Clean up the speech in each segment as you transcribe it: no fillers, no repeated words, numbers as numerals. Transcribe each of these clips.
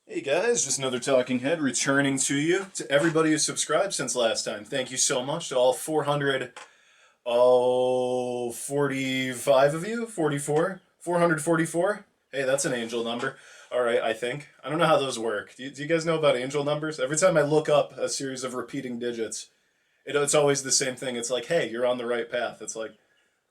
Hey guys, just another talking head returning to you. To everybody who subscribed since last time, thank you so much. To all 45 of you? 44? 444? Hey, that's an angel number. All right, I think. I don't know how those work. Do you guys know about angel numbers? Every time I look up a series of repeating digits, it's always the same thing. It's like, hey, you're on the right path. It's like,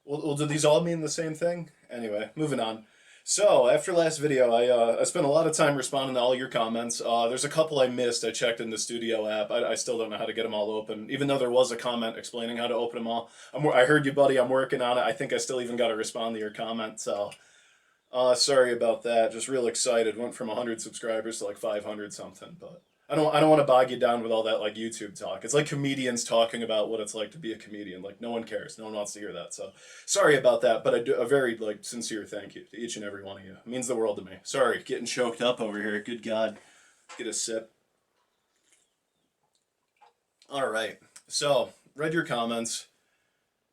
well, do these all mean the same thing? Anyway, moving on. So, after last video, I spent a lot of time responding to all your comments. There's a couple I missed. I checked in the studio app. I still don't know how to get them all open, even though there was a comment explaining how to open them all. I heard you, buddy. I'm working on it. I think I still even got to respond to your comment. So, sorry about that. Just real excited. Went from 100 subscribers to like 500 something. But I don't want to bog you down with all that like YouTube talk. It's like comedians talking about what it's like to be a comedian. Like no one cares. No one wants to hear that. So sorry about that. But I do a very like sincere thank you to each and every one of you. It means the world to me. Sorry, getting choked up over here. Good God. Get a sip. All right. So read your comments.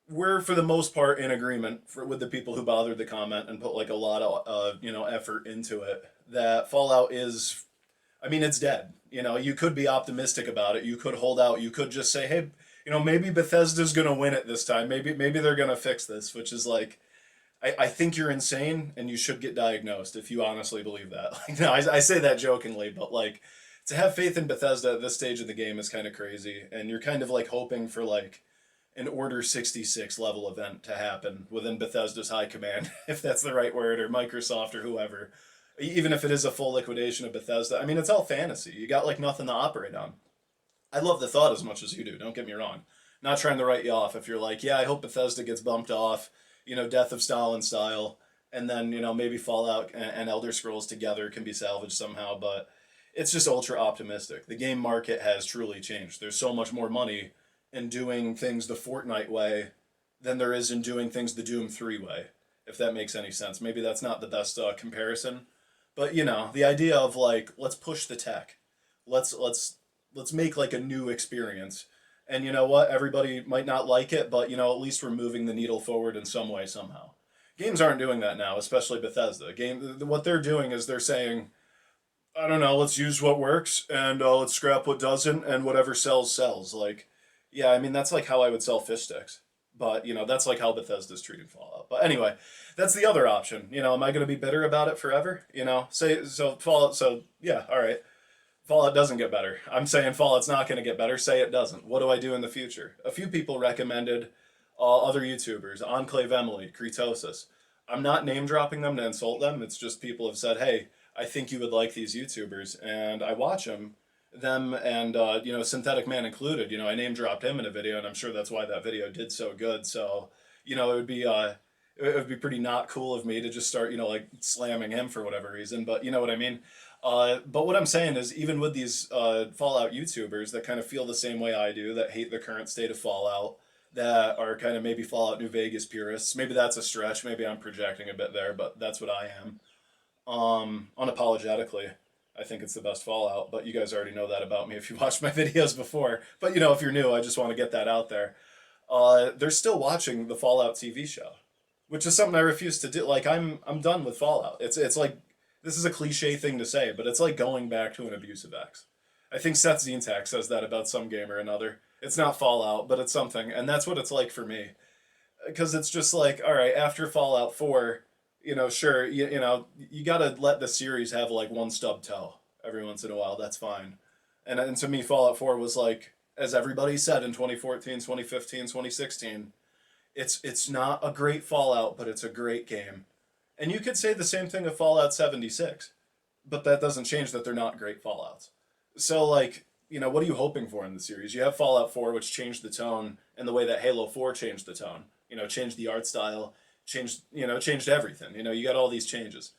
We're for the most part in agreement with the people who bothered to comment and put like a lot of effort into it. That Fallout is, I mean, it's dead. You could be optimistic about it. You could hold out. You could just say, hey, maybe Bethesda's gonna win it this time. Maybe they're gonna fix this, which is like, I think you're insane and you should get diagnosed if you honestly believe that. Like, no, I say that jokingly, but like, to have faith in Bethesda at this stage of the game is kind of crazy, and you're kind of like hoping for like an Order 66 level event to happen within Bethesda's high command, if that's the right word, or Microsoft or whoever. Even if it is a full liquidation of Bethesda, I mean, it's all fantasy. You got like nothing to operate on. I love the thought as much as you do, don't get me wrong. Not trying to write you off if you're like, yeah, I hope Bethesda gets bumped off, Death of Stalin style, and then, maybe Fallout and Elder Scrolls together can be salvaged somehow, but it's just ultra optimistic. The game market has truly changed. There's so much more money in doing things the Fortnite way than there is in doing things the Doom 3 way, if that makes any sense. Maybe that's not the best comparison, but the idea of like let's push the tech, let's make like a new experience, and you know what? Everybody might not like it, but at least we're moving the needle forward in some way somehow. Games aren't doing that now, especially Bethesda. What they're doing is they're saying, I don't know, let's use what works and let's scrap what doesn't, and whatever sells sells. Like, yeah, I mean that's like how I would sell fish sticks, but that's like how Bethesda's treating Fallout. But anyway, that's the other option. Am I going to be bitter about it forever? Say so Fallout. So yeah, all right. Fallout doesn't get better. I'm saying Fallout's not going to get better. Say it doesn't. What do I do in the future? A few people recommended other YouTubers, Enclave Emily, Cretosis. I'm not name dropping them to insult them. It's just people have said, hey, I think you would like these YouTubers, and I watch them and Synthetic Man included. I name dropped him in a video, and I'm sure that's why that video did so good. So it would be pretty not cool of me to just start like slamming him for whatever reason. But you know what I mean. But what I'm saying is, even with these Fallout YouTubers that kind of feel the same way I do, that hate the current state of Fallout, that are kind of maybe Fallout New Vegas purists, maybe that's a stretch, maybe I'm projecting a bit there, but that's what I am. Unapologetically, I think it's the best Fallout, but you guys already know that about me if you watched my videos before. But if you're new, I just want to get that out there. They're still watching the Fallout TV show, which is something I refuse to do. Like I'm done with Fallout. It's like this is a cliche thing to say, but it's like going back to an abusive ex. I think Seth Zentak says that about some game or another. It's not Fallout, but it's something, and that's what it's like for me. Because it's just like, all right, after Fallout 4, sure, you gotta let the series have like one stub toe every once in a while. That's fine. And to me, Fallout 4 was like, as everybody said in 2014, 2015, 2016, it's not a great Fallout, but it's a great game. And you could say the same thing of Fallout 76, but that doesn't change that they're not great Fallouts. So like, what are you hoping for in the series? You have Fallout 4, which changed the tone in the way that Halo 4 changed the tone. Changed the art style, changed everything. You got all these changes.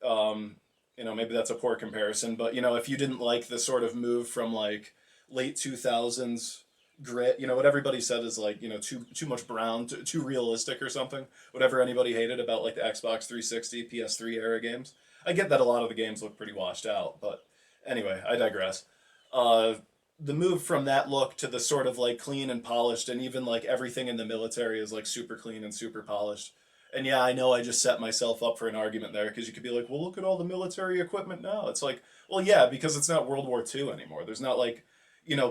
Maybe that's a poor comparison, but if you didn't like the sort of move from like late 2000s grit, what everybody said is like, too much brown, too realistic or something. Whatever anybody hated about like the Xbox 360, PS3 era games. I get that a lot of the games look pretty washed out, but anyway, I digress. Uh, the move from that look to the sort of like clean and polished, and even like everything in the military is like super clean and super polished. And yeah, I know I just set myself up for an argument there because you could be like, well, look at all the military equipment now. It's like, well, yeah, because it's not World War II anymore. There's not like,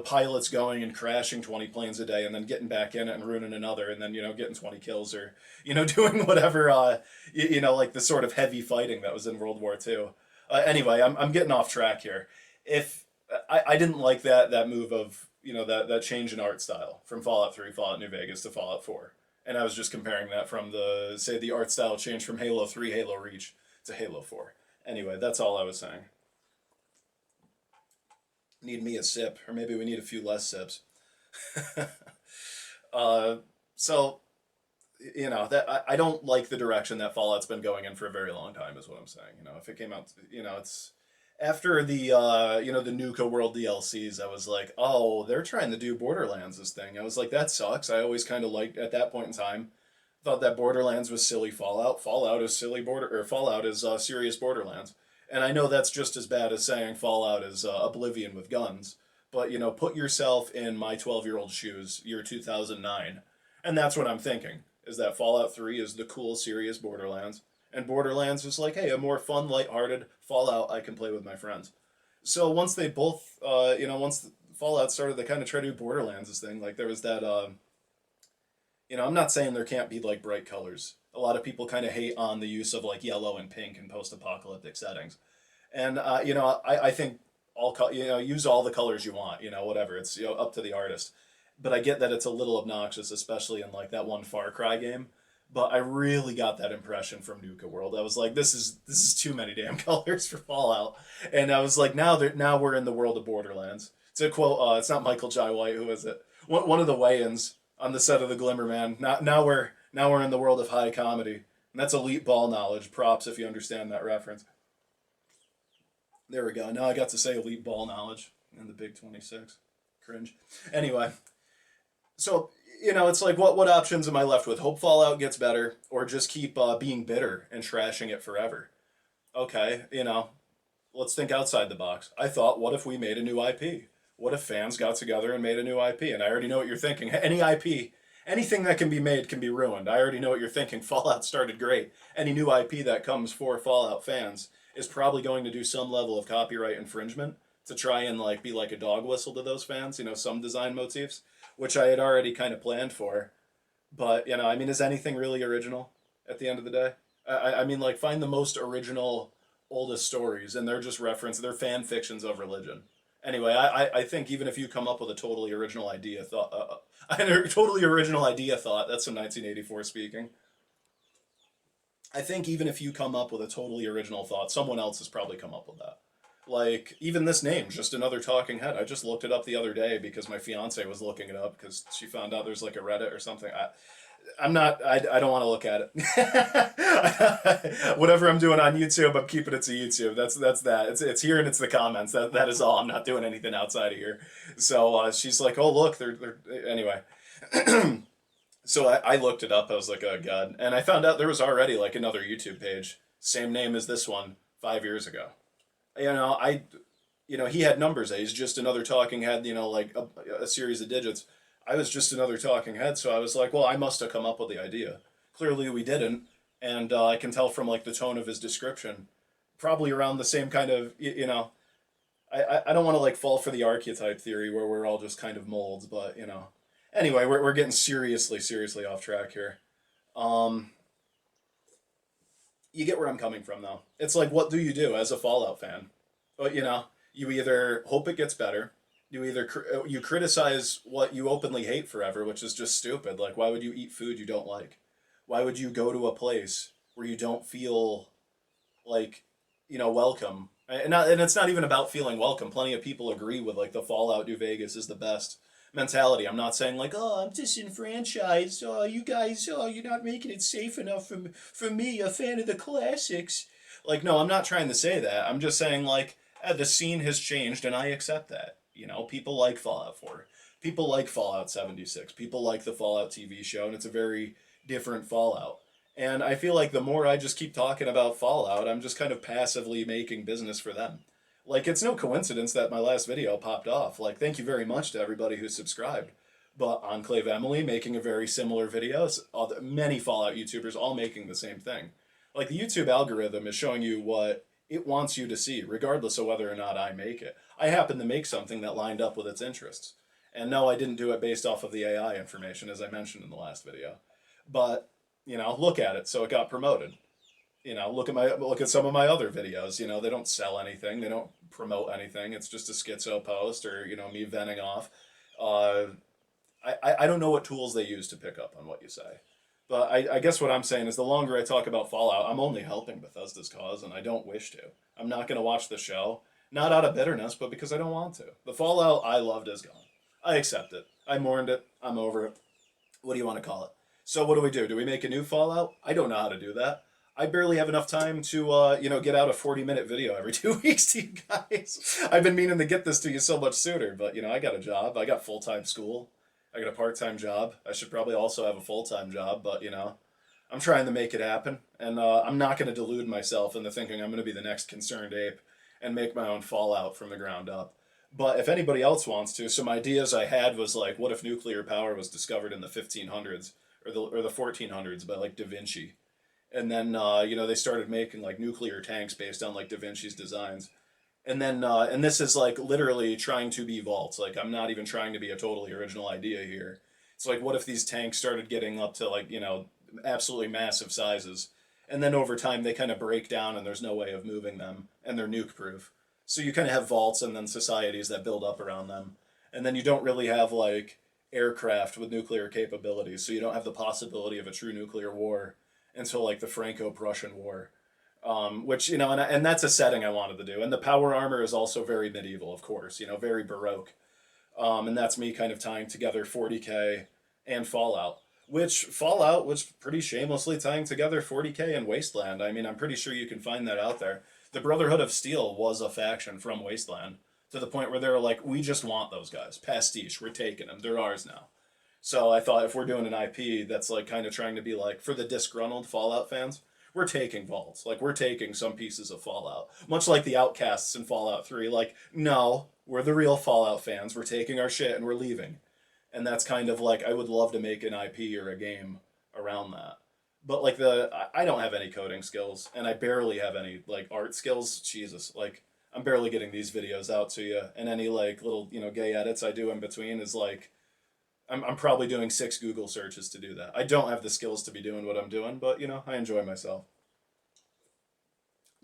pilots going and crashing 20 planes a day and then getting back in it and ruining another and then, getting 20 kills or, doing whatever, like the sort of heavy fighting that was in World War II. Anyway, I'm getting off track here. If I didn't like that move of, that change in art style from Fallout 3, Fallout New Vegas to Fallout 4. And I was just comparing that from the art style change from Halo 3, Halo Reach to Halo 4. Anyway, that's all I was saying. Need me a sip, or maybe we need a few less sips. uh, so, that I don't like the direction that Fallout's been going in for a very long time, is what I'm saying. If it came out, it's after the Nuka World DLCs, I was like, oh, they're trying to do Borderlands this thing. I was like, that sucks. I always kind of liked at that point in time, thought that Borderlands was silly Fallout. Fallout is silly Fallout is serious Borderlands. And I know that's just as bad as saying Fallout is Oblivion with guns. But put yourself in my 12-year-old shoes, year 2009, and that's what I'm thinking. Is that Fallout 3 is the cool, serious Borderlands, and Borderlands was like, hey, a more fun, lighthearted Fallout I can play with my friends. So once they both, once Fallout started to kind of try to do Borderlands this thing, like there was that, I'm not saying there can't be like bright colors. A lot of people kind of hate on the use of like yellow and pink in post-apocalyptic settings, and I think use all the colors you want, whatever. It's up to the artist. But I get that it's a little obnoxious, especially in like that one Far Cry game. But I really got that impression from Nuka World. I was like, this is too many damn colors for Fallout. And I was like, now we're in the world of Borderlands. To quote, it's not Michael Jai White, who is it? One of the Wayans on the set of the Glimmer Man. Now we're in the world of high comedy, and that's elite ball knowledge. Props if you understand that reference. There we go. Now I got to say elite ball knowledge in the Big 26. Cringe. Anyway, so it's like what options am I left with? Hope Fallout gets better, or just keep being bitter and trashing it forever. Okay, let's think outside the box. I thought, what if we made a new IP? What if fans got together and made a new IP? And I already know what you're thinking. Any IP, anything that can be made can be ruined. I already know what you're thinking. Fallout started great. Any new IP that comes for Fallout fans is probably going to do some level of copyright infringement to try and like be like a dog whistle to those fans, some design motifs, which I had already kind of planned for. But, is anything really original at the end of the day? I mean, like, find the most original, oldest stories, and they're just they're fan fictions of religion. Anyway, I think even if you come up with a totally original idea thought, that's some 1984 speaking. I think even if you come up with a totally original thought, someone else has probably come up with that. Like, even this name, just another talking head. I just looked it up the other day because my fiance was looking it up because she found out there's like a Reddit or something. I don't want to look at it. Whatever I'm doing on YouTube, I'm keeping it to YouTube. That's that. It's here and it's the comments. That is all. I'm not doing anything outside of here. So she's like, oh, look, they're anyway. So I looked it up. I was like, oh, God. And I found out there was already like another YouTube page, same name as this one, 5 years ago. He had numbers. He's just another talking head, like a series of digits. I was just another talking head, so I was like, well, I must have come up with the idea. Clearly we didn't, and I can tell from like the tone of his description, probably around the same kind of, I don't want to like fall for the archetype theory where we're all just kind of molds, but, Anyway, we're getting seriously off track here. You get where I'm coming from, though. It's like, what do you do as a Fallout fan? But, you either hope it gets better, you criticize what you openly hate forever, which is just stupid. Like, why would you eat food you don't like? Why would you go to a place where you don't feel like, welcome? And it's not even about feeling welcome. Plenty of people agree with like the Fallout New Vegas is the best mentality. I'm not saying like, oh, I'm disenfranchised. Oh, you guys, you're not making it safe enough for me, a fan of the classics. Like, no, I'm not trying to say that. I'm just saying like, the scene has changed, and I accept that. People like Fallout 4. People like Fallout 76. People like the Fallout TV show, and it's a very different Fallout. And I feel like the more I just keep talking about Fallout, I'm just kind of passively making business for them. Like, it's no coincidence that my last video popped off. Like, thank you very much to everybody who subscribed. But Enclave Emily making a very similar video. Many Fallout YouTubers all making the same thing. Like the YouTube algorithm is showing you what it wants you to see, regardless of whether or not I make it. I happen to make something that lined up with its interests. And no, I didn't do it based off of the AI information, as I mentioned in the last video. But, look at it. So it got promoted. Look at some of my other videos. They don't sell anything. They don't promote anything. It's just a schizo post or, me venting off. Uh, I don't know what tools they use to pick up on what you say. But I guess what I'm saying is the longer I talk about Fallout, I'm only helping Bethesda's cause, and I don't wish to. I'm not going to watch the show, not out of bitterness, but because I don't want to. The Fallout I loved is gone. I accept it. I mourned it. I'm over it. What do you want to call it? So what do? Do we make a new Fallout? I don't know how to do that. I barely have enough time to, get out a 40-minute video every 2 weeks to you guys. I've been meaning to get this to you so much sooner, but, I got a job. I got full-time school. I got a part-time job. I should probably also have a full-time job, but, I'm trying to make it happen. And I'm not going to delude myself into thinking I'm going to be the next Concerned Ape and make my own Fallout from the ground up. But if anybody else wants to, some ideas I had was like, what if nuclear power was discovered in the 1500s or the 1400s by like Da Vinci? And then, they started making like nuclear tanks based on like Da Vinci's designs. And then, and this is like literally trying to be vaults. Like, I'm not even trying to be a totally original idea here. It's like, what if these tanks started getting up to like, absolutely massive sizes? And then over time, they kind of break down and there's no way of moving them and they're nuke proof. So you kind of have vaults and then societies that build up around them. And then you don't really have like aircraft with nuclear capabilities. So you don't have the possibility of a true nuclear war until like the Franco-Prussian War. Which, and that's a setting I wanted to do. And the power armor is also very medieval, of course, very Baroque. And that's me kind of tying together 40K and Fallout. Which Fallout was pretty shamelessly tying together 40K and Wasteland. I mean, I'm pretty sure you can find that out there. The Brotherhood of Steel was a faction from Wasteland to the point where they were like, we just want those guys. Pastiche, we're taking them. They're ours now. So I thought if we're doing an IP that's like kind of trying to be like, for the disgruntled Fallout fans, we're taking vaults. Like, we're taking some pieces of Fallout. Much like the Outcasts in Fallout 3. Like, no, we're the real Fallout fans. We're taking our shit and we're leaving. And that's kind of like, I would love to make an IP or a game around that. But like I don't have any coding skills, and I barely have any like art skills. Jesus, like I'm barely getting these videos out to you, and any like little gay edits I do in between is like, I'm probably doing 6 Google searches to do that. I don't have the skills to be doing what I'm doing, but I enjoy myself.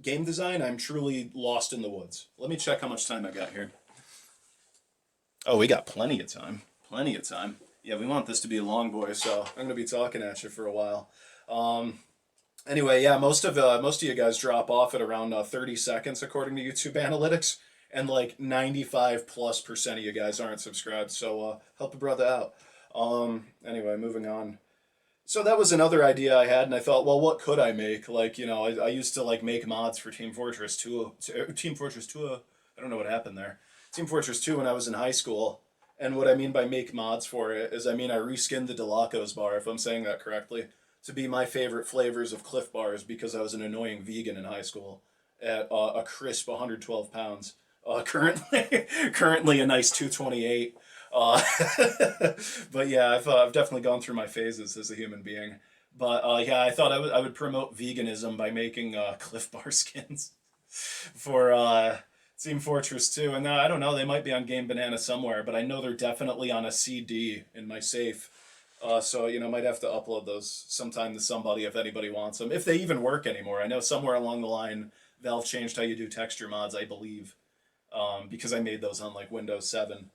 Game design, I'm truly lost in the woods. Let me check how much time I got here. Oh, we got plenty of time. Plenty of time. Yeah, we want this to be a long boy, so I'm gonna be talking at you for a while. Anyway, yeah, most of you guys drop off at around 30 seconds according to YouTube analytics, and like 95+% of you guys aren't subscribed. So help a brother out. Anyway, moving on. So that was another idea I had, and I thought, well, what could I make? Like, I used to like make mods for Team Fortress 2. Team Fortress 2. I don't know what happened there. Team Fortress 2 when I was in high school. And what I mean by make mods for it is I reskinned the Delacos bar, if I'm saying that correctly, to be my favorite flavors of Cliff Bars because I was an annoying vegan in high school at a crisp 112 pounds. Currently a nice 228. But yeah, I've definitely gone through my phases as a human being. But yeah, I thought I would promote veganism by making Cliff Bar skins for Team Fortress 2. And I don't know, they might be on Game Banana somewhere, but I know they're definitely on a CD in my safe. So, might have to upload those sometime to somebody if anybody wants them. If they even work anymore. I know somewhere along the line, Valve changed how you do texture mods, I believe. Because I made those on, like, Windows 7.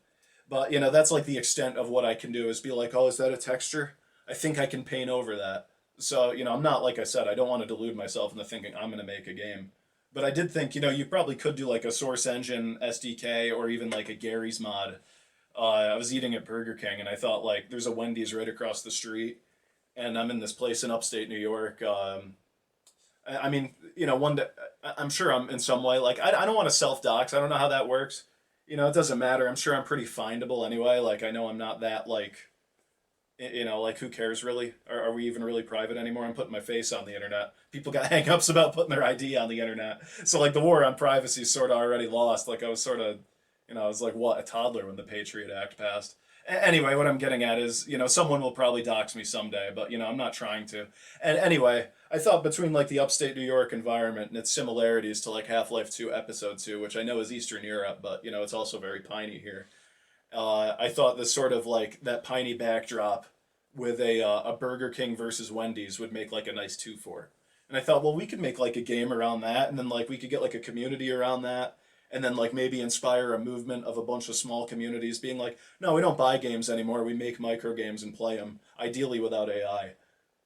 But, that's, like, the extent of what I can do is be like, oh, is that a texture? I think I can paint over that. So, I'm not, like I said, I don't want to delude myself into thinking I'm going to make a game. But I did think, you probably could do, like, a Source Engine SDK or even, like, a Gary's mod. I was eating at Burger King, and I thought, like, there's a Wendy's right across the street, and I'm in this place in upstate New York. One day, I'm sure I'm in some way, like, I don't want to self-dox. I don't know how that works. It doesn't matter. I'm sure I'm pretty findable anyway. Like, I know I'm not that, like, like, who cares, really? Are we even really private anymore? I'm putting my face on the internet. People got hang-ups about putting their ID on the internet. So, like, the war on privacy is sort of already lost. Like, I was sort of... I was like, what, a toddler when the Patriot Act passed. Anyway, what I'm getting at is, someone will probably dox me someday, but I'm not trying to. And anyway, I thought between like the upstate New York environment and its similarities to like Half-Life 2 Episode 2, which I know is Eastern Europe, but it's also very piney here. I thought this sort of like that piney backdrop with a Burger King versus Wendy's would make like a nice 2-4. And I thought, well, we could make like a game around that, and then like we could get like a community around that, and then like maybe inspire a movement of a bunch of small communities being like, no, we don't buy games anymore. We make micro games and play them, ideally without AI.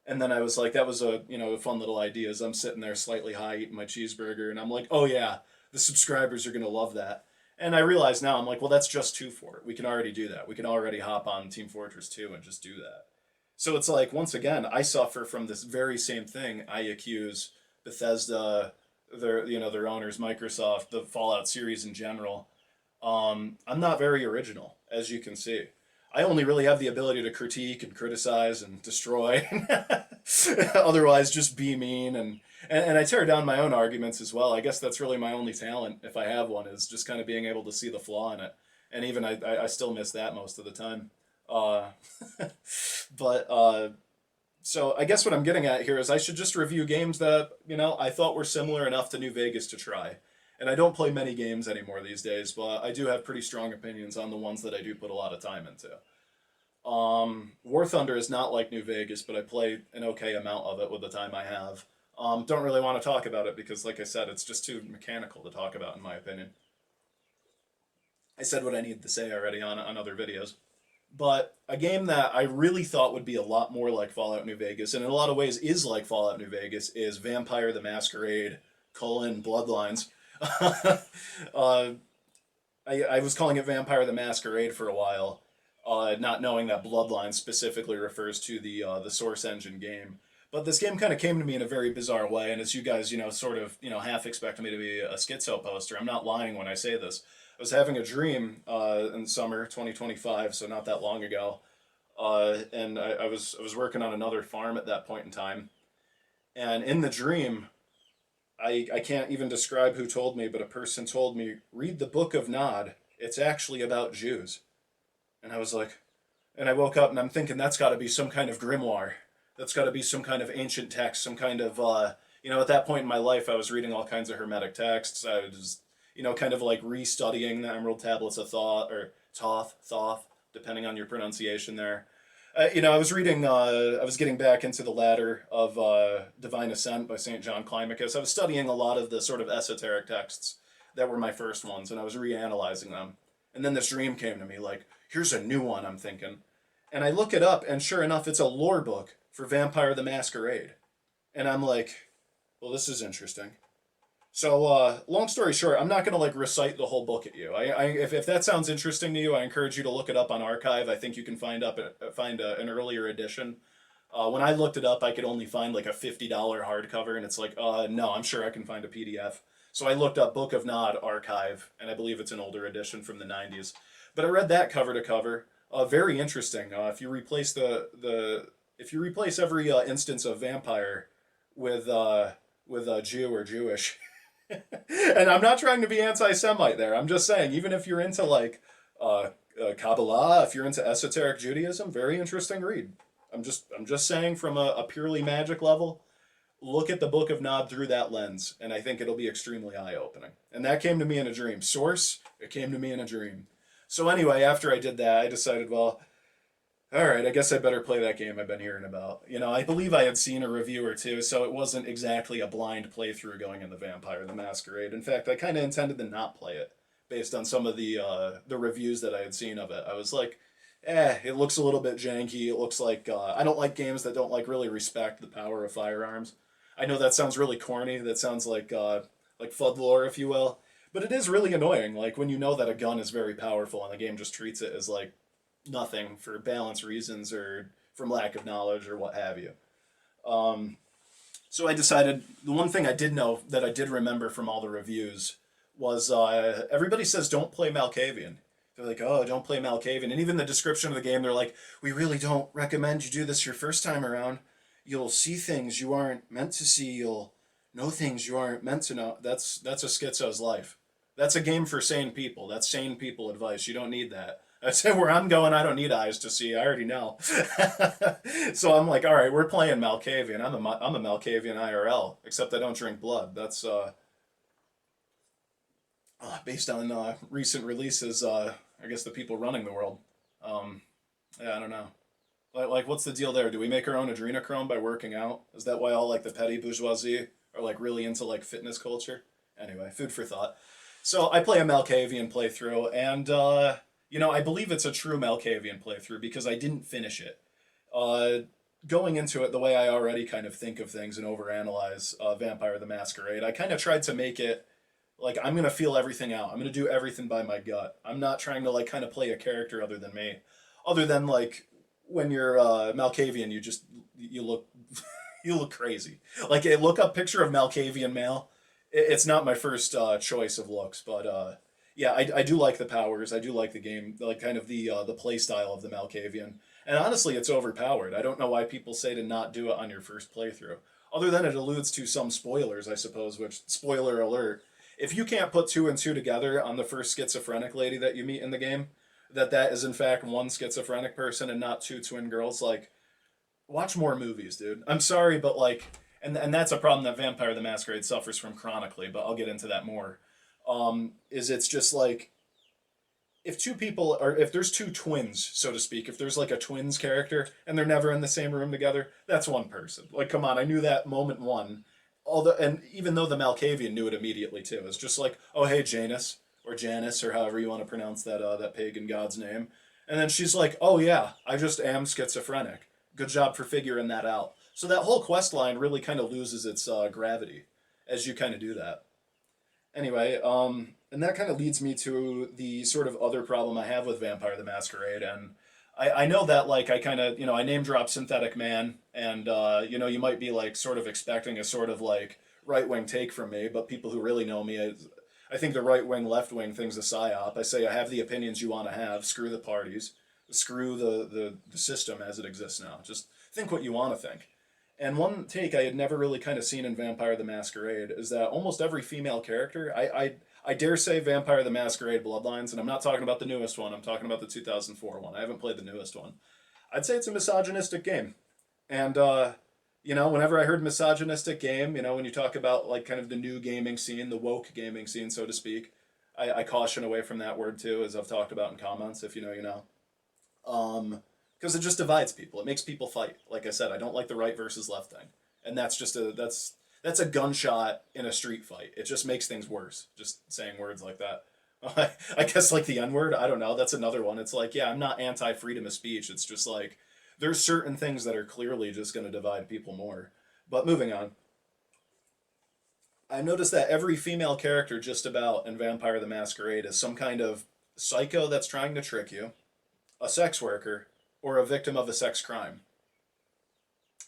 And then I was like, that was a fun little idea. As I'm sitting there slightly high eating my cheeseburger, and I'm like, oh yeah, the subscribers are gonna love that. And I realize now, I'm like, well, that's just 2 for it. We can already do that. We can already hop on Team Fortress 2 and just do that. So it's like, once again, I suffer from this very same thing. I accuse Bethesda, their owners, Microsoft, the Fallout series in general. I'm not very original, as you can see. I only really have the ability to critique and criticize and destroy. Otherwise, just be mean and I tear down my own arguments as well. I guess that's really my only talent, if I have one, is just kind of being able to see the flaw in it. And even I still miss that most of the time. Uh, but so I guess what I'm getting at here is I should just review games that I thought were similar enough to New Vegas to try. And I don't play many games anymore these days, but I do have pretty strong opinions on the ones that I do put a lot of time into. War Thunder is not like New Vegas, but I play an okay amount of it with the time I have. Don't really want to talk about it because, like I said, it's just too mechanical to talk about, in my opinion. I said what I needed to say already on other videos. But a game that I really thought would be a lot more like Fallout New Vegas, and in a lot of ways is like Fallout New Vegas, is Vampire the Masquerade, Bloodlines. uh, I was calling it Vampire the Masquerade for a while, not knowing that Bloodlines specifically refers to the Source Engine game. But this game kind of came to me in a very bizarre way, and as you guys, sort of, half expect me to be a schizo poster. I'm not lying when I say this. I was having a dream in summer 2025, so not that long ago, and I was working on another farm at that point in time, and in the dream, I can't even describe who told me, but a person told me, read the Book of Nod. It's actually about Jews. And I was like, and I woke up and I'm thinking that's got to be some kind of grimoire. That's got to be some kind of ancient text, some kind of, at that point in my life, I was reading all kinds of Hermetic texts. I was, kind of like restudying the Emerald Tablets of Thoth, or Thoth, depending on your pronunciation there. I was reading, I was getting back into the ladder of Divine Ascent by St. John Climacus. I was studying a lot of the sort of esoteric texts that were my first ones, and I was reanalyzing them. And then this dream came to me, like, here's a new one, I'm thinking. And I look it up, and sure enough, it's a lore book for Vampire the Masquerade. And I'm like, well, this is interesting. So, long story short, I'm not going to like recite the whole book at you. If that sounds interesting to you, I encourage you to look it up on Archive. I think you can find an earlier edition. When I looked it up, I could only find like a $50 hardcover, and it's like, no, I'm sure I can find a PDF. So I looked up Book of Nod Archive, and I believe it's an older edition from the 90s. But I read that cover to cover. Very interesting. If you replace if you replace every instance of vampire with a Jew or Jewish. And I'm not trying to be anti-Semite there. I'm just saying, even if you're into like Kabbalah, if you're into esoteric Judaism, very interesting read. I'm just saying, from a purely magic level, look at the Book of Nod through that lens, and I think it'll be extremely eye-opening. And that came to me in a dream. Source, it came to me in a dream. So anyway, after I did that, I decided, well, all right, I guess I better play that game I've been hearing about. I believe I had seen a review or two, so it wasn't exactly a blind playthrough going into Vampire the Masquerade. In fact, I kind of intended to not play it based on some of the reviews that I had seen of it. I was like, it looks a little bit janky. It looks like I don't like games that don't like really respect the power of firearms. I know that sounds really corny. That sounds like FUD lore, if you will. But it is really annoying, like when you know that a gun is very powerful and the game just treats it as like nothing for balance reasons or from lack of knowledge or what have you. Um, so I decided the one thing I did know that I did remember from all the reviews was everybody says don't play Malkavian. They're like, oh, don't play Malkavian. And even the description of the game, they're like, we really don't recommend you do this your first time around. You'll see things you aren't meant to see. You'll know things you aren't meant to know. That's a schizo's life. That's a game for sane people. That's sane people advice. You don't need that. I said where I'm going, I don't need eyes to see. I already know. So I'm like, all right, we're playing Malkavian. I'm a Malkavian IRL, except I don't drink blood. That's based on recent releases. I guess the people running the world. Um, yeah, I don't know. Like, what's the deal there? Do we make our own adrenochrome by working out? Is that why all like the petty bourgeoisie are like really into like fitness culture? Anyway, food for thought. So I play a Malkavian playthrough, and I believe it's a true Malkavian playthrough because I didn't finish it. Uh, Going into it the way I already kind of think of things and overanalyze Vampire the Masquerade, I kind of tried to make it like I'm gonna feel everything out. I'm gonna do everything by my gut. I'm not trying to like kind of play a character other than me, other than like when you're Malkavian, you look you look crazy. Like a look up picture of Malkavian male. It's not my first choice of looks, but yeah, I do like the powers. I do like the game, like kind of the play style of the Malkavian. And honestly, it's overpowered. I don't know why people say to not do it on your first playthrough. Other than it alludes to some spoilers, I suppose. Which spoiler alert: if you can't put two and two together on the first schizophrenic lady that you meet in the game, that is in fact one schizophrenic person and not two twin girls, like watch more movies, dude. I'm sorry, but like, and that's a problem that Vampire the Masquerade suffers from chronically. But I'll get into that more. Is it's just like if two people are if there's two twins, so to speak, if there's like a twins character and they're never in the same room together, that's one person. Like, come on, I knew that moment one. Although, and even though the Malkavian knew it immediately too, it's just like, oh hey Janus or Janice or however you want to pronounce that pagan god's name, and then she's like, oh yeah, I just am schizophrenic. Good job for figuring that out. So that whole quest line really kind of loses its gravity as you kind of do that. Anyway, and that kind of leads me to the sort of other problem I have with Vampire the Masquerade. And I know that, like, I kind of, I name drop Synthetic Man, and, you might be, like, sort of expecting a sort of, like, right wing take from me, but people who really know me, I think the right wing, left wing thing's a psyop. I say I have the opinions you want to have, screw the parties, screw the system as it exists now. Just think what you want to think. And one take I had never really kind of seen in Vampire the Masquerade is that almost every female character, I dare say Vampire the Masquerade Bloodlines, and I'm not talking about the newest one, I'm talking about the 2004 one. I haven't played the newest one. I'd say it's a misogynistic game. And, whenever I heard misogynistic game, when you talk about like kind of the new gaming scene, the woke gaming scene, so to speak, I caution away from that word too, as I've talked about in comments. If you know, you know. Because it just divides people. It makes people fight. Like I said, I don't like the right versus left thing, and that's a gunshot in a street fight. It just makes things worse. Just saying words like that. I guess like the N word. I don't know. That's another one. It's like, yeah, I'm not anti freedom of speech. It's just like there's certain things that are clearly just going to divide people more. But moving on, I noticed that every female character just about in Vampire the Masquerade is some kind of psycho that's trying to trick you, a sex worker, or a victim of a sex crime.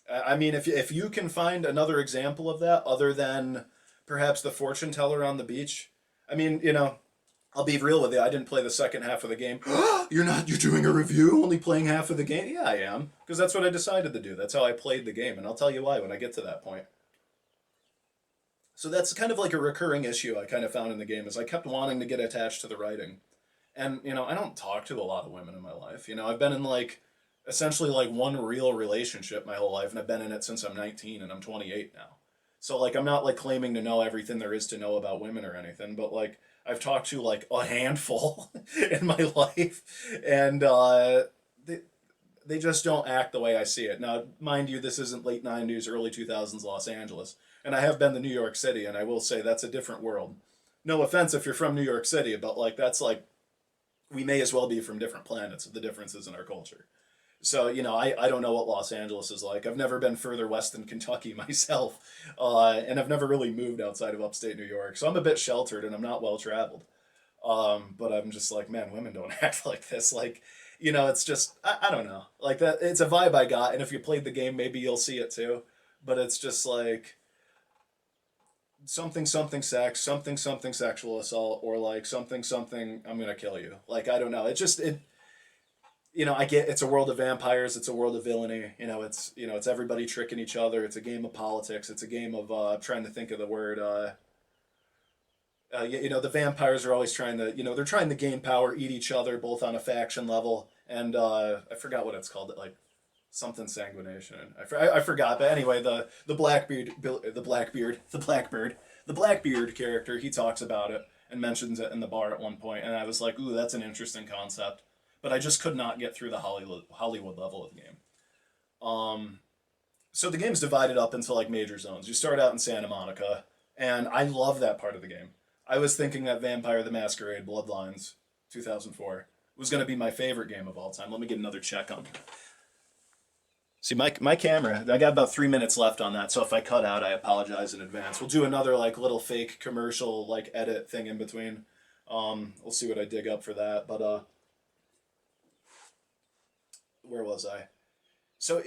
I mean, if you can find another example of that other than perhaps the fortune teller on the beach, I mean, I'll be real with you. I didn't play the second half of the game. You're doing a review, only playing half of the game? Yeah, I am. Because that's what I decided to do. That's how I played the game. And I'll tell you why when I get to that point. So that's kind of like a recurring issue I kind of found in the game is I kept wanting to get attached to the writing. And, I don't talk to a lot of women in my life. I've been in like essentially like one real relationship my whole life, and I've been in it since I'm 19 and I'm 28 now. So like I'm not like claiming to know everything there is to know about women or anything, but like I've talked to like a handful in my life, and they just don't act the way I see it. Now, mind you, this isn't late 90s, early 2000s Los Angeles, and I have been to New York City, and I will say that's a different world. No offense if you're from New York City, but like that's like we may as well be from different planets. The differences in our culture. So, I don't know what Los Angeles is like. I've never been further west than Kentucky myself, and I've never really moved outside of upstate New York. So I'm a bit sheltered and I'm not well traveled. But I'm just like, man, women don't act like this. Like, it's just, I don't know. Like that, it's a vibe I got. And if you played the game, maybe you'll see it too. But it's just like something, something sex, something, something sexual assault, or like something, something, I'm going to kill you. Like, I don't know. I get it's a world of vampires, it's a world of villainy. It's everybody tricking each other. It's a game of politics. It's a game of trying to think of the word. The vampires are always trying to, they're trying to gain power, eat each other, both on a faction level, and I forgot what it's called, like something sanguination. I forgot, but anyway, the Blackbeard character, he talks about it and mentions it in the bar at one point, and I was like, ooh, that's an interesting concept, but I just could not get through the Hollywood level of the game. So the game's divided up into like major zones. You start out in Santa Monica, and I love that part of the game. I was thinking that Vampire the Masquerade Bloodlines 2004 was going to be my favorite game of all time. Let me get another check on. See, my camera, I got about 3 minutes left on that, so if I cut out, I apologize in advance. We'll do another like little fake commercial like edit thing in between. We'll see what I dig up for that, but where was I? So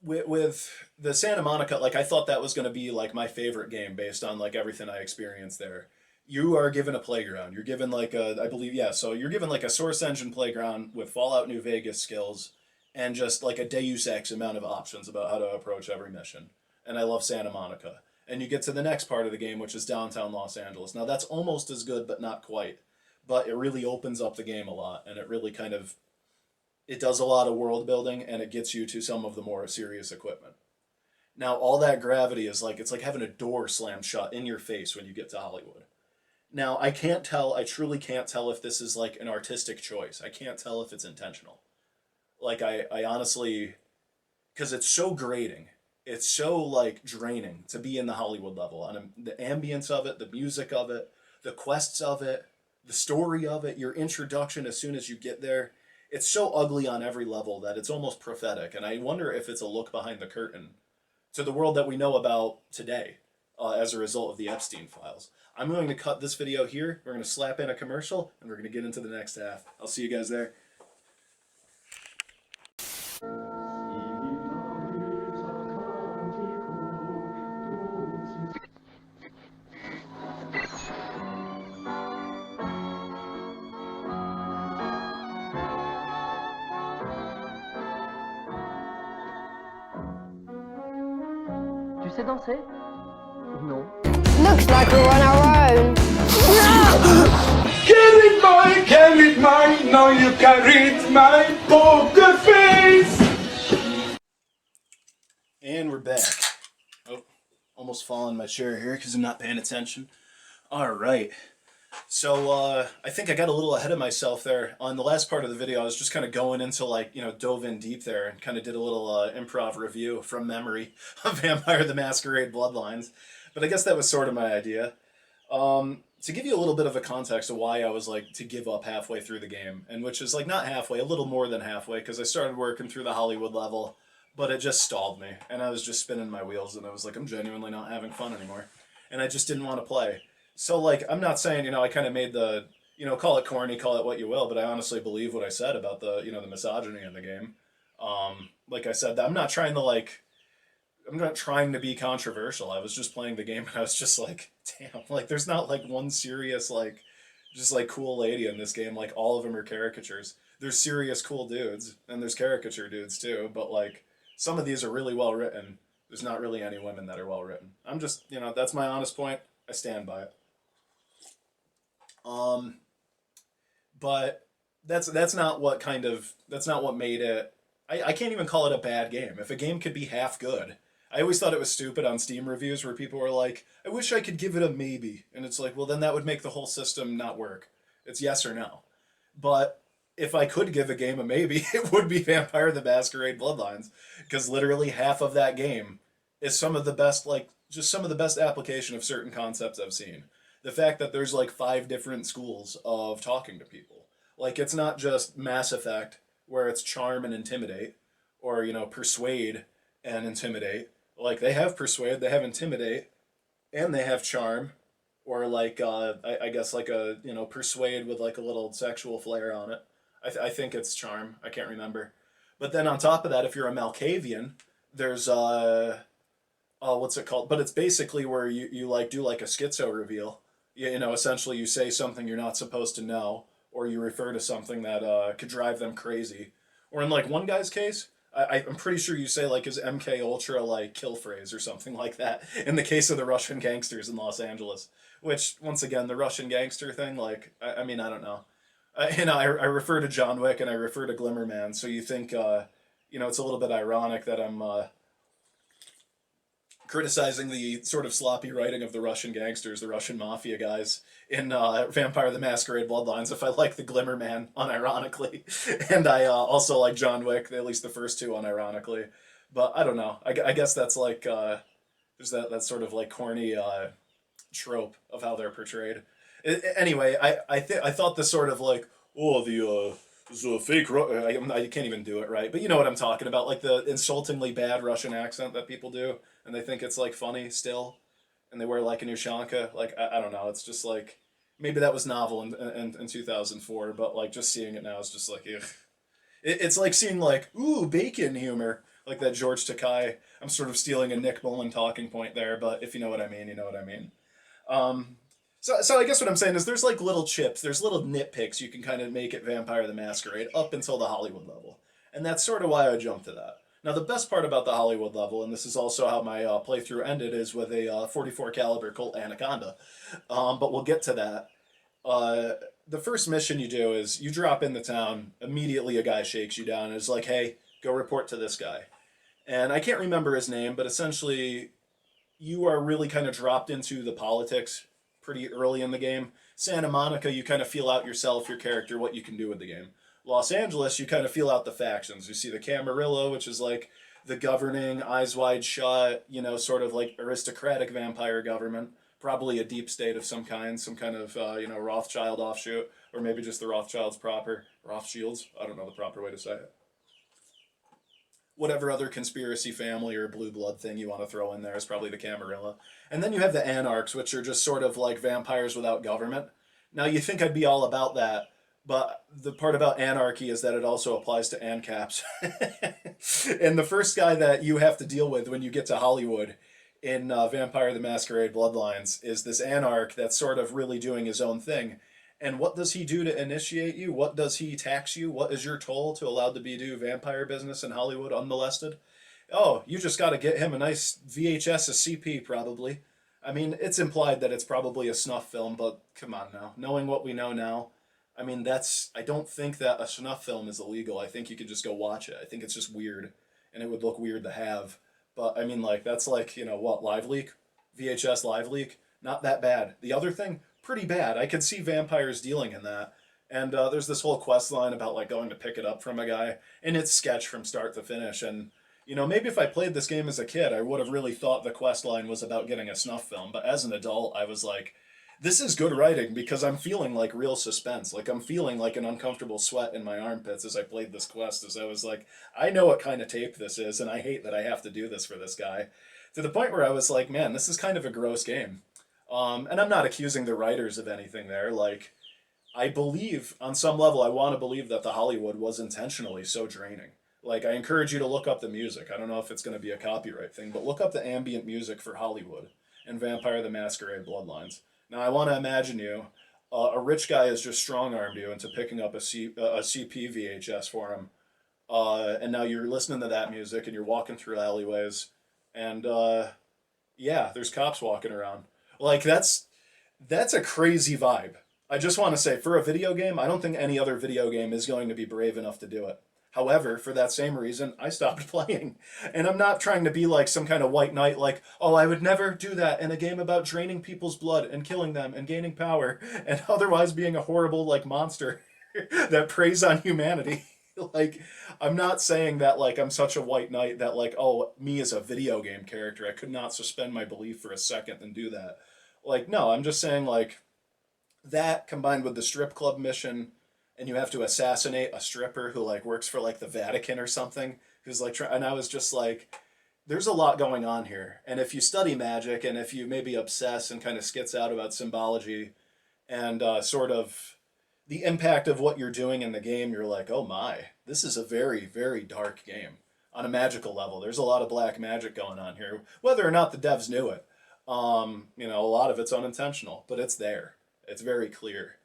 with the Santa Monica, like I thought that was going to be like my favorite game based on like everything I experienced there. You are given a playground. You're given like I believe, yeah, so you're given like a Source Engine playground with Fallout New Vegas skills and just like a Deus Ex amount of options about how to approach every mission. And I love Santa Monica. And you get to the next part of the game, which is downtown Los Angeles. Now that's almost as good, but not quite. But it really opens up the game a lot, and it really kind of it does a lot of world building, and it gets you to some of the more serious equipment. Now all that gravity is like it's like having a door slammed shut in your face when you get to Hollywood. Now I can't tell. I truly can't tell if this is like an artistic choice. I can't tell if it's intentional. Like I honestly, because it's so grating, it's so like draining to be in the Hollywood level, and the ambience of it, the music of it, the quests of it, the story of it, your introduction as soon as you get there. It's so ugly on every level that it's almost prophetic, and I wonder if it's a look behind the curtain to the world that we know about today as a result of the Epstein files. I'm going to cut this video here. We're going to slap in a commercial, and we're going to get into the next half. I'll see you guys there. Tu sais danser? Non. Looks like we're on our own. Can it mine? Now you can read my poker face. And we're back. Oh, almost falling my chair here because I'm not paying attention. All right. So I think I got a little ahead of myself there. On the last part of the video, I was just kind of going into like, dove in deep there and kind of did a little improv review from memory of Vampire the Masquerade Bloodlines. But I guess that was sort of my idea. To give you a little bit of a context of why I was like to give up halfway through the game, and which is like not halfway, a little more than halfway, because I started working through the Hollywood level, but it just stalled me, and I was just spinning my wheels, and I was like, I'm genuinely not having fun anymore, and I just didn't want to play. So like, I'm not saying, I kind of made the, call it corny, call it what you will, but I honestly believe what I said about the, the misogyny in the game. Like I said, I'm not trying to be controversial. I was just playing the game and I was just like, damn, like there's not like one serious, like, just like cool lady in this game. Like all of them are caricatures. There's serious cool dudes and there's caricature dudes too. But like some of these are really well written. There's not really any women that are well written. I'm just, that's my honest point. I stand by it. But that's not what made it. I can't even call it a bad game. If a game could be half good, I always thought it was stupid on Steam reviews where people were like, I wish I could give it a maybe. And it's like, well, then that would make the whole system not work. It's yes or no. But if I could give a game a maybe, it would be Vampire the Masquerade Bloodlines. Because literally half of that game is some of the best, like, just some of the best application of certain concepts I've seen. The fact that there's like 5 different schools of talking to people. Like, it's not just Mass Effect, where it's charm and intimidate, or, persuade and intimidate. Like, they have persuade, they have intimidate, and they have charm, or like, I guess like a, persuade with like a little sexual flair on it. I think it's charm, I can't remember. But then on top of that, if you're a Malkavian, there's, what's it called? But it's basically where you like do like a schizo reveal. Essentially you say something you're not supposed to know, or you refer to something that could drive them crazy. Or in like one guy's case, I'm pretty sure you say like his MK Ultra like kill phrase or something like that in the case of the Russian gangsters in Los Angeles, which once again the Russian gangster thing. Like, I mean, I don't know. I refer to John Wick and I refer to Glimmerman, so you think it's a little bit ironic that I'm criticizing the sort of sloppy writing of the Russian gangsters, the Russian mafia guys in Vampire the Masquerade Bloodlines, if I like the Glimmerman unironically, and I also like John Wick, at least the first two unironically. But I don't know. I guess that's like there's that sort of like corny trope of how they're portrayed. Anyway, I thought this sort of like, oh, the fake I can't even do it right, but you know what I'm talking about, like the insultingly bad Russian accent that people do, and they think it's like funny still, and they wear like an ushanka. Like I don't know, it's just like maybe that was novel in 2004, but like just seeing it now is just like ugh. It's like seeing like ooh bacon humor, like that George Takei. I'm sort of stealing a Nick Mullen talking point there, but if you know what I mean, you know what I mean. Um, so I guess what I'm saying is there's like little chips, there's little nitpicks you can kind of make at Vampire the Masquerade up until the Hollywood level. And that's sort of why I jumped to that. Now the best part about the Hollywood level, and this is also how my playthrough ended, is with a 44 caliber Colt Anaconda. But we'll get to that. The first mission you do is you drop in the town, immediately a guy shakes you down and is like, hey, go report to this guy. And I can't remember his name, but essentially you are really kind of dropped into the politics pretty early in the game. Santa Monica, you kind of feel out yourself, your character, what you can do with the game. Los Angeles, you kind of feel out the factions. You see the Camarillo, which is like the governing, eyes wide shut, sort of like aristocratic vampire government. Probably a deep state of some kind of, Rothschild offshoot, or maybe just the Rothschilds proper. Rothschilds, I don't know the proper way to say it. Whatever other conspiracy family or blue blood thing you want to throw in there is probably the Camarilla. And then you have the Anarchs, which are just sort of like vampires without government. Now, you think I'd be all about that, but the part about anarchy is that it also applies to ANCAPs. And the first guy that you have to deal with when you get to Hollywood in Vampire the Masquerade Bloodlines is this Anarch that's sort of really doing his own thing. And what does he do to initiate you? What does he tax you? What is your toll to allow to be do vampire business in Hollywood unmolested? Oh, you just got to get him a nice VHS, a CP probably. I mean, it's implied that it's probably a snuff film, but come on now. Knowing what we know now, I mean, I don't think that a snuff film is illegal. I think you could just go watch it. I think it's just weird, and it would look weird to have. But I mean, like, that's like, live leak? VHS live leak? Not that bad. The other thing, pretty bad. I could see vampires dealing in that. And there's this whole quest line about like going to pick it up from a guy, and it's sketch from start to finish. And maybe if I played this game as a kid, I would have really thought the quest line was about getting a snuff film. But as an adult, I was like, this is good writing because I'm feeling like real suspense. Like I'm feeling like an uncomfortable sweat in my armpits as I played this quest. As I was like, I know what kind of tape this is, and I hate that I have to do this for this guy. To the point where I was like, man, this is kind of a gross game. And I'm not accusing the writers of anything there. Like, I believe, on some level, I want to believe that the Hollywood was intentionally so draining. Like, I encourage you to look up the music. I don't know if it's going to be a copyright thing, but look up the ambient music for Hollywood and Vampire the Masquerade Bloodlines. Now, I want to imagine you, a rich guy has just strong-armed you into picking up a CP VHS for him. And now you're listening to that music and you're walking through alleyways. And, yeah, there's cops walking around. Like, that's a crazy vibe. I just want to say, for a video game, I don't think any other video game is going to be brave enough to do it. However, for that same reason, I stopped playing. And I'm not trying to be like some kind of white knight, like, oh, I would never do that in a game about draining people's blood and killing them and gaining power and otherwise being a horrible, like, monster that preys on humanity. Like, I'm not saying that, like, I'm such a white knight that, like, oh, me as a video game character, I could not suspend my belief for a second and do that. Like, no, I'm just saying, like, that combined with the strip club mission, and you have to assassinate a stripper who, like, works for, like, the Vatican or something, who's, like, and I was just like, there's a lot going on here. And if you study magic, and if you maybe obsess and kind of skits out about symbology and sort of the impact of what you're doing in the game, you're like, oh my, this is a very, very dark game on a magical level. There's a lot of black magic going on here, whether or not the devs knew it. A lot of it's unintentional, but it's there. It's very clear.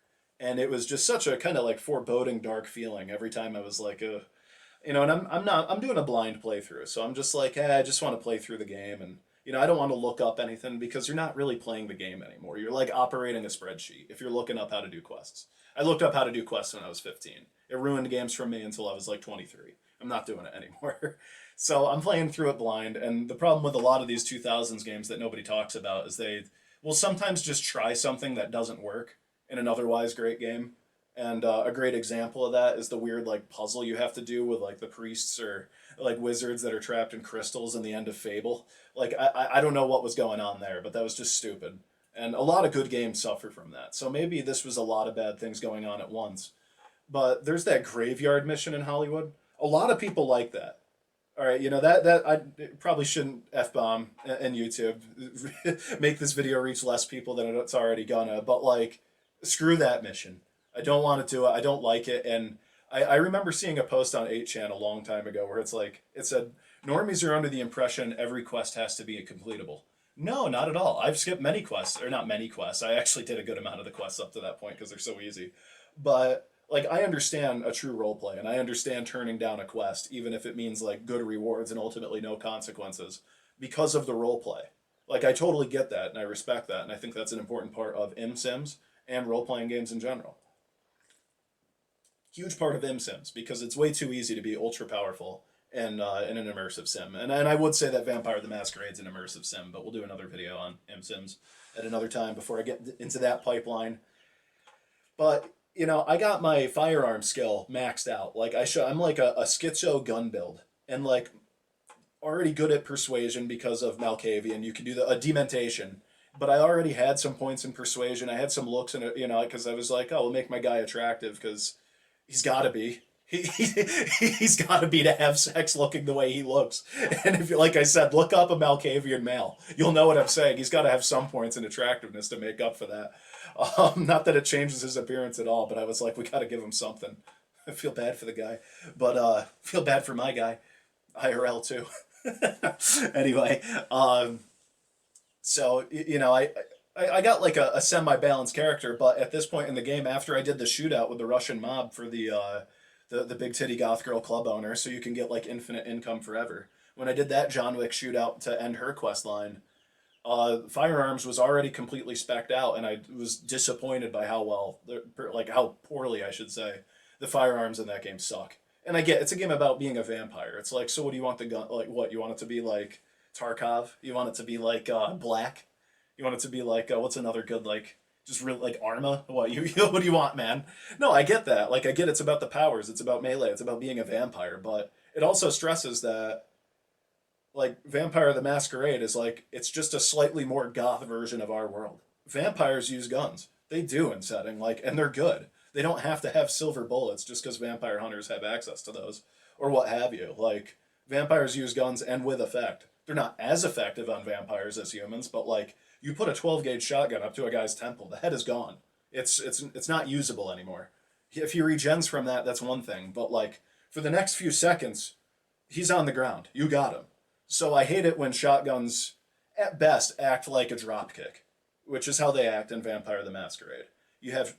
And it was just such a kind of like foreboding dark feeling every time I was like, and I'm doing a blind playthrough. So I'm just like, I just want to play through the game and You know, I don't want to look up anything because you're not really playing the game anymore. You're like operating a spreadsheet if you're looking up how to do quests. I looked up how to do quests when I was 15. It ruined games for me until I was like 23. I'm not doing it anymore. So I'm playing through it blind, and the problem with a lot of these 2000s games that nobody talks about is they will sometimes just try something that doesn't work in an otherwise great game. And a great example of that is the weird like puzzle you have to do with like the priests or like wizards that are trapped in crystals in the end of Fable. Like I don't know what was going on there, but that was just stupid. And a lot of good games suffer from that. So maybe this was a lot of bad things going on at once. But there's that graveyard mission in Hollywood. A lot of people like that. All right, you know that I probably shouldn't f-bomb in YouTube, make this video reach less people than it's already gonna. But like, screw that mission. I don't want to do it. I don't like it. And I remember seeing a post on 8chan a long time ago where it's like it said normies are under the impression every quest has to be a completable. No, not at all. I've skipped many quests, or not many quests. I actually did a good amount of the quests up to that point because they're so easy. But like I understand a true role play and I understand turning down a quest even if it means like good rewards and ultimately no consequences because of the role play. Like I totally get that and I respect that and I think that's an important part of Sims and role playing games in general. Huge part of Sims because it's way too easy to be ultra powerful in an immersive sim. And I would say that Vampire the Masquerade's an immersive sim, but we'll do another video on Sims at another time before I get into that pipeline. But you know, I got my firearm skill maxed out. Like I'm like a schizo gun build, and like already good at persuasion because of Malkavian. You can do a dementation, but I already had some points in persuasion. I had some looks in it, you know, because I was like, oh, we'll make my guy attractive because he's got to be. He's got to be to have sex looking the way he looks. And if you, like I said, look up a Malkavian male. You'll know what I'm saying. He's got to have some points in attractiveness to make up for that. Not that it changes his appearance at all, but I was like, we got to give him something. I feel bad for the guy, but feel bad for my guy, IRL too. Anyway, so you know, I got like a semi-balanced character, but at this point in the game, after I did the shootout with the Russian mob for the big titty goth girl club owner, so you can get like infinite income forever. When I did that John Wick shootout to end her quest line, firearms was already completely specced out, and I was disappointed by how well, like how poorly I should say, the firearms in that game suck. And I get it's a game about being a vampire. It's like, so what do you want the gun? Like, what you want it to be like? Tarkov? You want it to be like Black? You want it to be like what's another good like just real like Arma? What you what do you want, man? No, I get that. Like I get it's about the powers. It's about melee. It's about being a vampire. But it also stresses that like Vampire the Masquerade is like it's just a slightly more goth version of our world. Vampires use guns. They do in setting like and they're good. They don't have to have silver bullets just because vampire hunters have access to those or what have you. Like vampires use guns and with effect. They're not as effective on vampires as humans, but like you put a 12 gauge shotgun up to a guy's temple, the head is gone. It's not usable anymore. If he regens from that, that's one thing. But like for the next few seconds, he's on the ground. You got him. So I hate it when shotguns, at best, act like a dropkick, which is how they act in Vampire the Masquerade. You have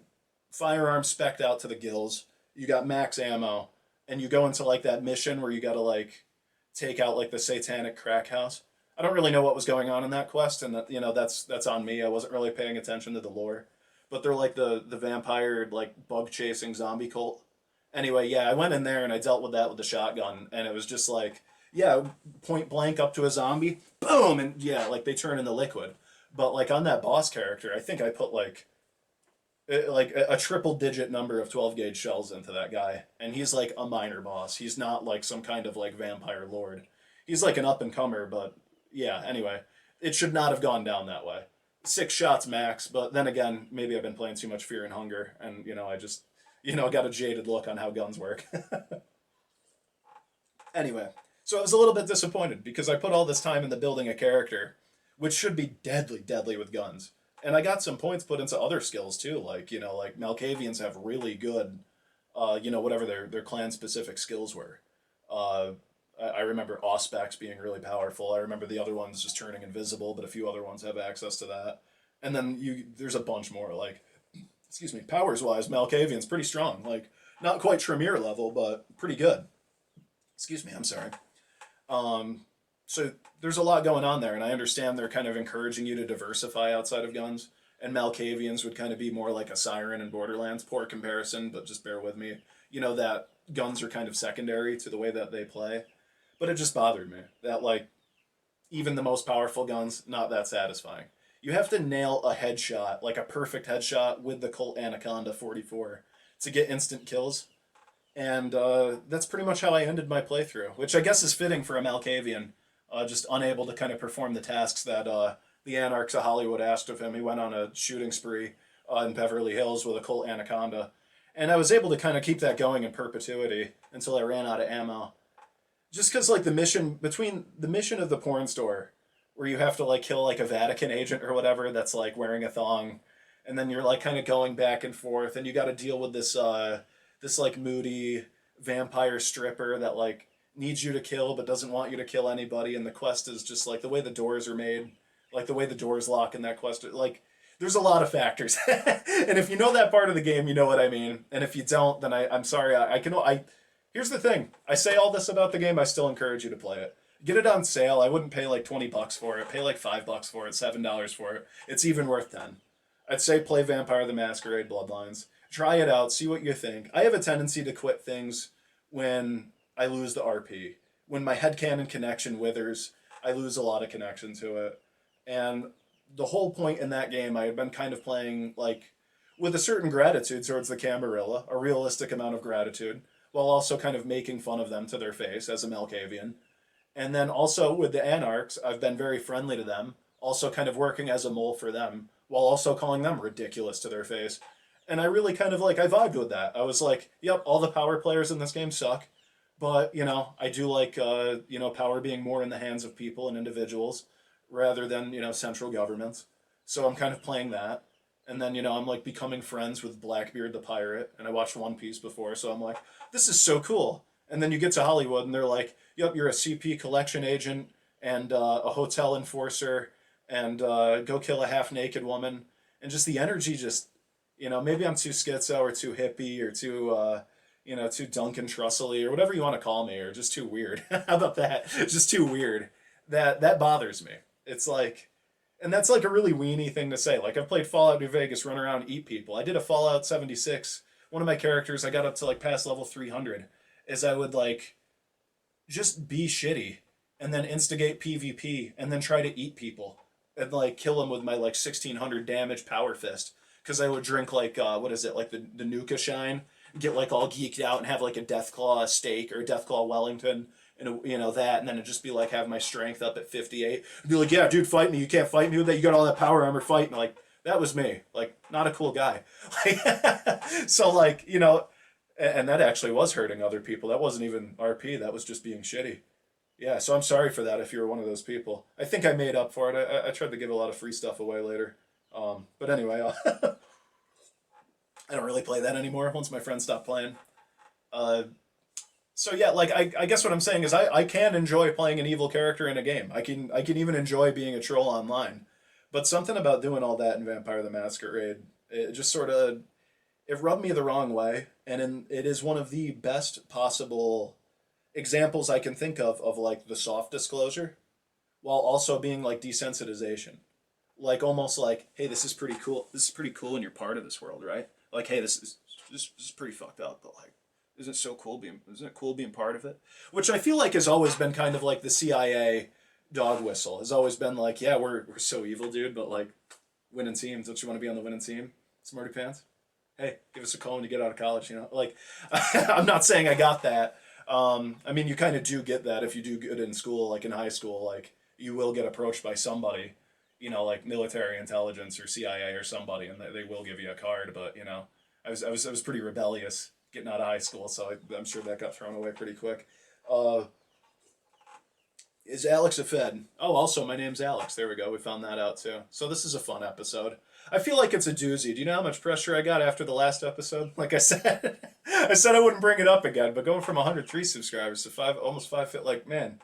firearms specced out to the gills. You got max ammo, and you go into like that mission where you got to like take out like the satanic crack house. I don't really know what was going on in that quest, and that, you know, that's on me. I wasn't really paying attention to the lore, but they're like the vampire like bug chasing zombie cult. Anyway, yeah, I went in there and I dealt with that with the shotgun, and it was just like, yeah, point blank up to a zombie, boom, and yeah, like they turn into liquid. But like on that boss character, I think I put like a triple digit number of 12 gauge shells into that guy, and he's like a minor boss. He's not like some kind of like vampire lord. He's like an up and comer, but yeah, anyway, it should not have gone down that way. 6 shots max, but then again, maybe I've been playing too much Fear and Hunger, and you know, I just, you know, got a jaded look on how guns work. Anyway, so I was a little bit disappointed because I put all this time into building a character, which should be deadly, deadly with guns. And I got some points put into other skills too, like, you know, like Malkavians have really good, you know, whatever their clan specific skills were. I remember Auspex being really powerful. I remember the other ones just turning invisible, but a few other ones have access to that. And then there's a bunch more, like, excuse me, powers-wise, Malkavian's pretty strong. Like, not quite Tremere level, but pretty good. Excuse me, I'm sorry. So there's a lot going on there, and I understand they're kind of encouraging you to diversify outside of guns. And Malkavians would kind of be more like a siren in Borderlands. Poor comparison, but just bear with me. You know that guns are kind of secondary to the way that they play. But it just bothered me that like even the most powerful guns not that satisfying. You have to nail a headshot, like a perfect headshot with the Colt Anaconda 44 to get instant kills. And that's pretty much how I ended my playthrough, which I guess is fitting for a Malkavian, just unable to kind of perform the tasks that the Anarchs of Hollywood asked of him. He went on a shooting spree in Beverly Hills with a Colt Anaconda. And I was able to kind of keep that going in perpetuity until I ran out of ammo. Just because, like, between the mission of the porn store, where you have to, like, kill, like, a Vatican agent or whatever that's, like, wearing a thong, and then you're, like, kind of going back and forth, and you got to deal with this, like, moody vampire stripper that, like, needs you to kill but doesn't want you to kill anybody, and the quest is just, like, the way the doors are made, like, the way the doors lock in that quest, like, there's a lot of factors. And if you know that part of the game, you know what I mean. And if you don't, then I'm sorry. Here's the thing. I say all this about the game. I still encourage you to play it. Get it on sale. I wouldn't pay like $20 for it. Pay like $5 for it, $7 for it. It's even worth 10. I'd say play Vampire the Masquerade Bloodlines. Try it out. See what you think. I have a tendency to quit things when I lose the RP. When my headcanon connection withers, I lose a lot of connection to it. And the whole point in that game, I had been kind of playing like with a certain gratitude towards the Camarilla, a realistic amount of gratitude, while also kind of making fun of them to their face as a Malkavian. And then also with the Anarchs, I've been very friendly to them, also kind of working as a mole for them, while also calling them ridiculous to their face. And I really kind of like, I vibed with that. I was like, yep, all the power players in this game suck. But, you know, I do like, power being more in the hands of people and individuals rather than, central governments. So I'm kind of playing that. And then, I'm like becoming friends with Blackbeard the pirate. And I watched One Piece before, so I'm like, this is so cool. And then you get to Hollywood and they're like, yep, you're a CP collection agent and a hotel enforcer and go kill a half-naked woman. And just the energy just, maybe I'm too schizo or too hippie or too Duncan Trussell-y or whatever you want to call me, or just too weird. How about that? Just too weird. That bothers me. It's like, and that's like a really weenie thing to say. Like, I've played Fallout New Vegas, run around, eat people. I did a Fallout 76. One of my characters, I got up to like past level 300, is I would like just be shitty and then instigate PvP and then try to eat people and like kill them with my like 1600 damage power fist. Because I would drink like, like the Nuka Shine, get like all geeked out and have like a Deathclaw steak or a Deathclaw Wellington. And that, and then it'd just be like have my strength up at 58 and be like, yeah, dude, fight me. You can't fight me with that. You got all that power armor, fight me. Like, that was me. Like, not a cool guy. So like, and that actually was hurting other people. That wasn't even RP. That was just being shitty. Yeah, so I'm sorry for that if you were one of those people. I think I made up for it. I tried to give a lot of free stuff away later. But anyway, I don't really play that anymore once my friends stopped playing. So yeah, like I guess what I'm saying is I can enjoy playing an evil character in a game. I can even enjoy being a troll online. But something about doing all that in Vampire the Masquerade, it just sort of it rubbed me the wrong way, and it is one of the best possible examples I can think of like the soft disclosure, while also being like desensitization. Like almost like, hey, this is pretty cool. This is pretty cool and you're part of this world, right? Like, hey, this is pretty fucked up, but like, isn't it cool being part of it? Which I feel like has always been kind of like the CIA dog whistle. Has always been like, yeah, we're so evil, dude, but like winning teams. Don't you want to be on the winning team, Smarty Pants? Hey, give us a call when you get out of college, Like, I'm not saying I got that. I mean, you kind of do get that if you do good in school, like in high school, like you will get approached by somebody, like military intelligence or CIA or somebody, and they will give you a card. But I was pretty rebellious getting out of high school, so I'm sure that got thrown away pretty quick. Is Alex a Fed? Oh, also, my name's Alex. There we go. We found that out, too. So this is a fun episode. I feel like it's a doozy. Do you know how much pressure I got after the last episode? Like I said, I said I wouldn't bring it up again, but going from 103 subscribers to almost 5, like, man,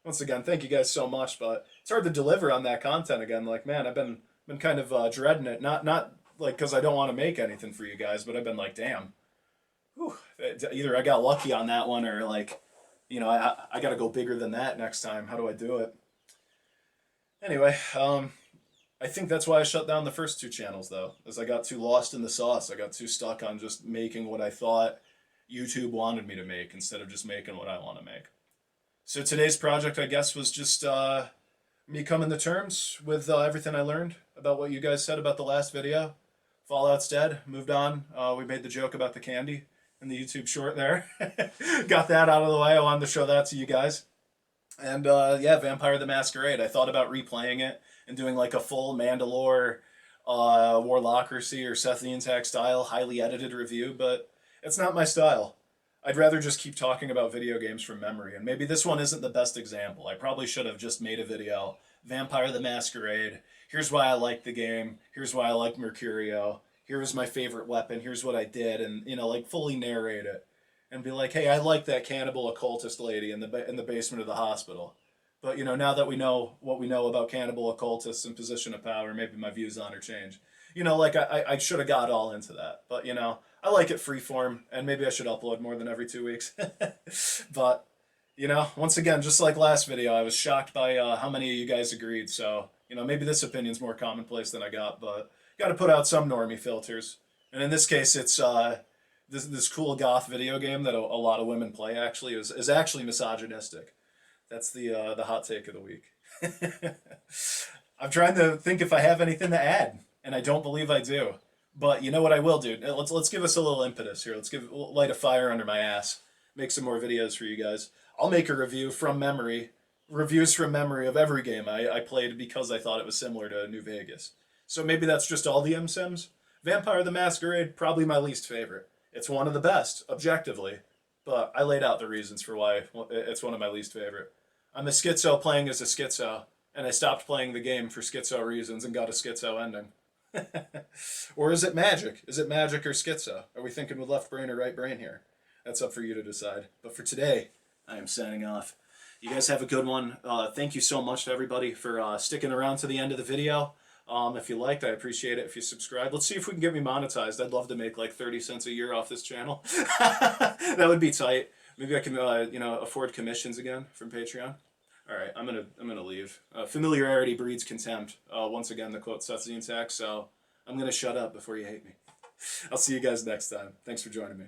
once again, thank you guys so much, but it's hard to deliver on that content again. Like, man, I've been kind of dreading it. Not like because I don't want to make anything for you guys, but I've been like, damn. Whew, either I got lucky on that one or like you know, I got to go bigger than that next time. How do I do it? Anyway, I think that's why I shut down the first 2 channels, though, as I got too lost in the sauce. I got too stuck on just making what I thought YouTube wanted me to make instead of just making what I want to make. So today's project, I guess, was just me coming to terms with everything I learned about what you guys said about the last video. Fallout's dead. Moved on. We made the joke about the candy in the YouTube short there. Got that out of the way. I wanted to show that to you guys. And yeah, Vampire the Masquerade. I thought about replaying it and doing like a full Mandalore, Warlocracy or Sethian Tag style, highly edited review, but it's not my style. I'd rather just keep talking about video games from memory, and maybe this one isn't the best example. I probably should have just made a video, Vampire the Masquerade, here's why I like the game, here's why I like Mercurio, here's my favorite weapon, here's what I did, and, you know, like, fully narrate it. And be like, hey, I like that cannibal occultist lady in the basement of the hospital. But, you know, now that we know what we know about cannibal occultists and position of power, maybe my views on her change. You know, like, I should have got all into that. But, you know, I like it freeform, and maybe I should upload more than every 2 weeks. But, you know, once again, just like last video, I was shocked by how many of you guys agreed. So, you know, maybe this opinion's more commonplace than I got, but got to put out some normie filters. And in this case, it's this cool goth video game that a lot of women play, actually, is actually misogynistic. That's the hot take of the week. I'm trying to think if I have anything to add, and I don't believe I do. But you know what I will do? Let's give us a little impetus here. Let's light a fire under my ass. Make some more videos for you guys. I'll make a review from memory, reviews from memory of every game I played because I thought it was similar to New Vegas. So maybe that's just all the MSims. Vampire the Masquerade, probably my least favorite. It's one of the best, objectively, but I laid out the reasons for why it's one of my least favorite. I'm a schizo playing as a schizo, and I stopped playing the game for schizo reasons and got a schizo ending. Or is it magic? Is it magic or schizo? Are we thinking with left brain or right brain here? That's up for you to decide. But for today, I am signing off. You guys have a good one. Thank you so much to everybody for sticking around to the end of the video. If you liked, I appreciate it if you subscribe. Let's see if we can get me monetized. I'd love to make like 30 cents a year off this channel. That would be tight. Maybe I can, you know, afford commissions again from Patreon. All right, I'm gonna leave. Familiarity breeds contempt. Once again, the quote Sethian Tag. So I'm gonna shut up before you hate me. I'll see you guys next time. Thanks for joining me.